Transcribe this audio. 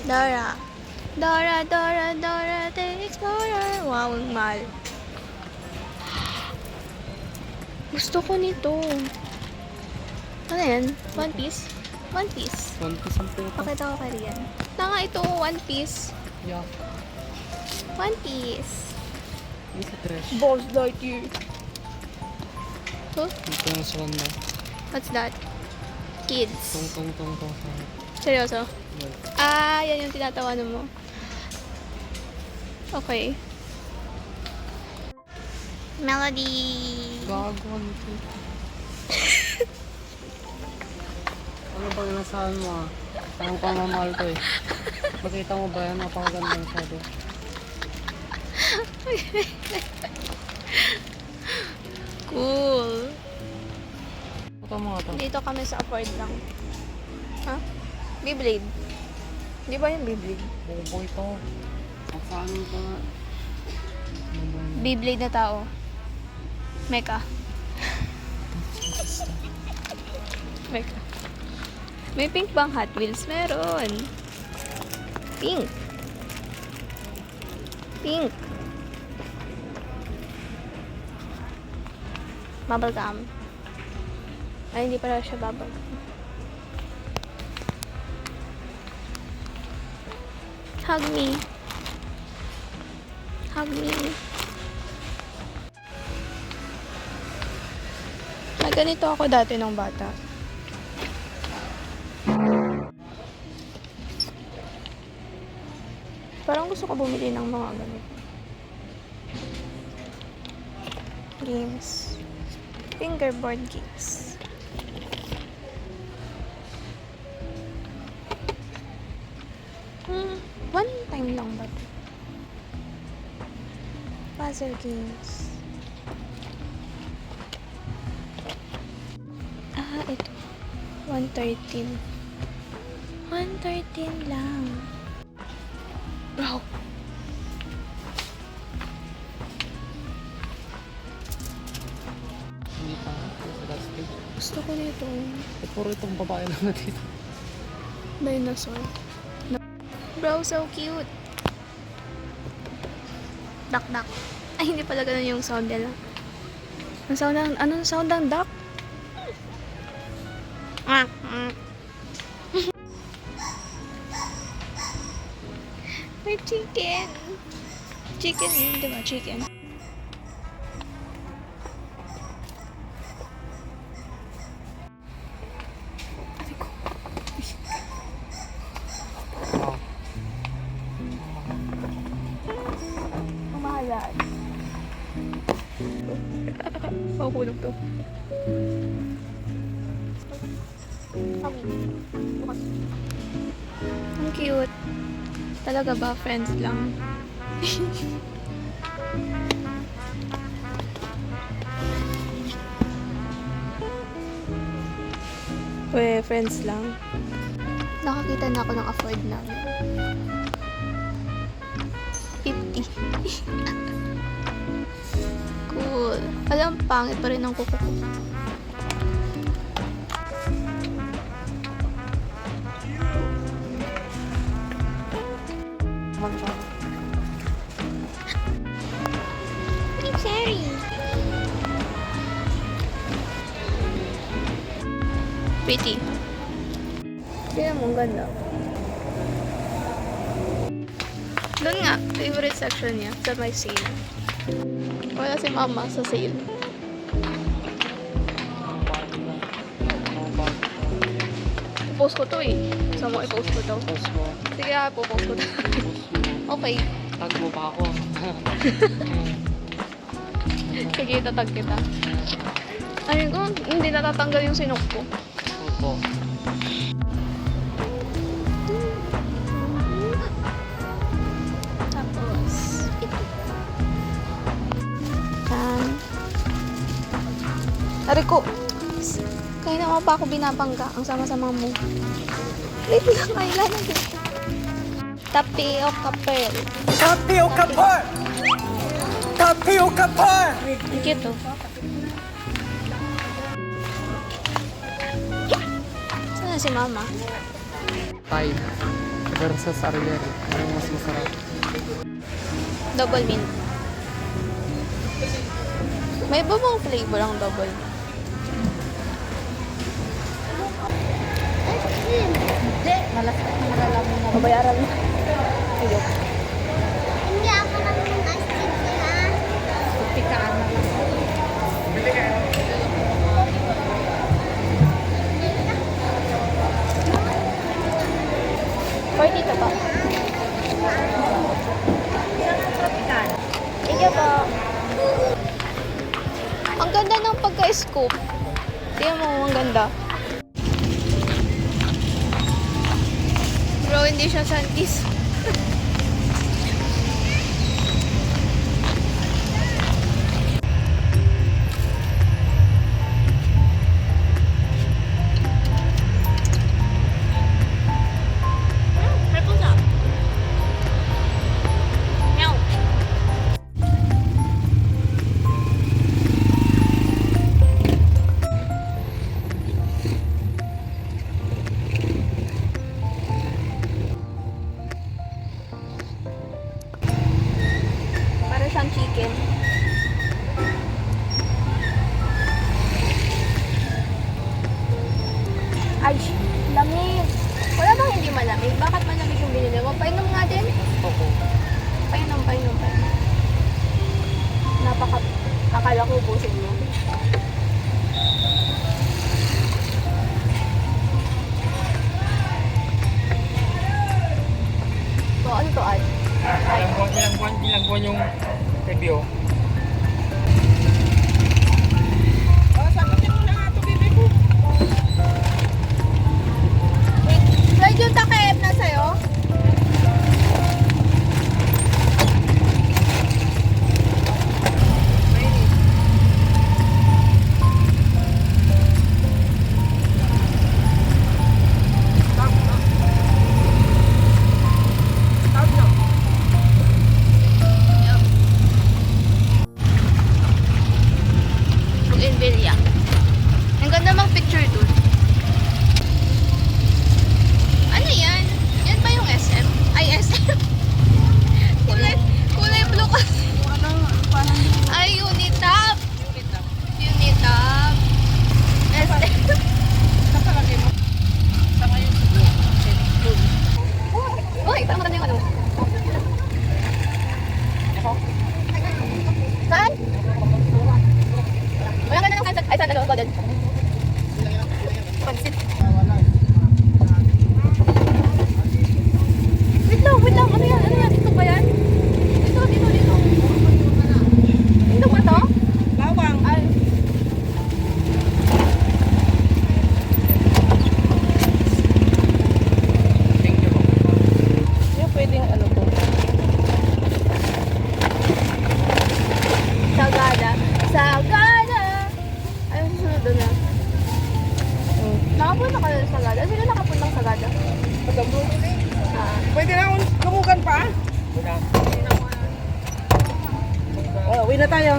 Dora. Dora, Dora, Dora the Explorer. Wow, ang mahal. Gusto ko nito. Ano yan? One piece? One piece. One piece ang puto. Pakita ko kay Rian. Tanga ito, one piece. Yeah. One piece. Hindi sa trash. Balls Lightyear. Huh? Ito yung swan na. What's that? Kids. Tong. Seryoso? Well, Ah, yan yung tinatawanan mo. Okay. Melody. gago ano ito. Ano bang nasaan mo ah? Ang pamamahal ko eh. Makita mo ba yan? Napakaganda masyado. Cool. Ito mga to. Dito kami sa Afford lang. Ha? Beyblade. Di ba yung Beyblade? Bobo ito. Saan ito nga? Beyblade na tao. Mecha. Mecha. May pink bang Hot Wheels? Meron. Pink. Pink. Bubblegum. Ay, hindi pala siya bubblegum. Hug me. Hug me. May ganito ako dati ng bata. Parang gusto ko bumili ng mga ganito. Games. Fingerboard games. One time lang ba ito? Puzzle games. Ah, ito. 113. 113 lang. Bro. Hindi pa. Sa last stage. Gusto ko nito. Eh, puro itong babae lang na dito. Dinosaur. Bro, so cute. Duck. Ay, hindi pala ganun yung sound nila. Ang sound ng, anong sound ng duck? May chicken. Chicken yun, di ba? Chicken. Wow. Mamahalaan. Mahuhulog to. Bukas. Ang cute. Talaga ba? Friends lang. We, friends lang. Nakakita na ako ng afford namin. 50. Cool. Alam, pangit pa rin ang kuko ko. Pink Sherry. Pretty. Tingnan mo, ang ganda. Doon nga, favorite section niya sa may sale. Wala si mama sa sale. Post ko to eh. Saan mo i-post ko to? Post mo. Sige, post ko to. Okay. Tag mo pa ako. Sige, tatag kita. Ayun ko, hindi natatanggal yung sinok ko. Opo. Tapos, ito. Yan. Ari ko. Kaya naman pa ako binabangga. Ang sama-sama mo. Wait lang, kailangan dito. Tapioca pearl. Tapioca pearl! Tapioca pearl! Ang cute oh. Saan na si mama? Tay. versus ordinary. Anong mas masarap? Double mint. May iba bang flavor ang double? Hindi, malasap na malalaman na. Babayaran mo. Ayok. Hindi ako naman ng ice cream sila. Pikaan na lang. 40 ka ba? Thank you po. Ang ganda ng pagka-scoop. Tingnan mo, ang ganda. Bro, hindi siya santis. Para siyang chicken. Ay, lamig. Wala bang hindi malamig? Bakit malamig yung binili mo? Painom nga din. Opo. Painom. Akala ko ubusin mo. To, ano to, Ad? Ilang buwan yung review. Wait, yung takip na sa'yo? Bougainvillea. Ang ganda mang picture dun. Ano yan? Yan ba yung SM? Ay, SM. kulay blue kasi. Ay, Unitap. Unitap. SM. Uy, parang maganda yung ano. Saan? Wala ka na ng kansat. Ay, saan? Ano? Golden. Pansit. Wait lang. Ano yan? Ito ba yan? Dito. Ito ba to? Bawang. Ay. Yung pwedeng ano to? Sagada! Ayun, susunod doon na. Nakapunta ka na sa Sagada? Sino nakapuntang Sagada? Pwede na akong lumugan pa? Uwi na tayo.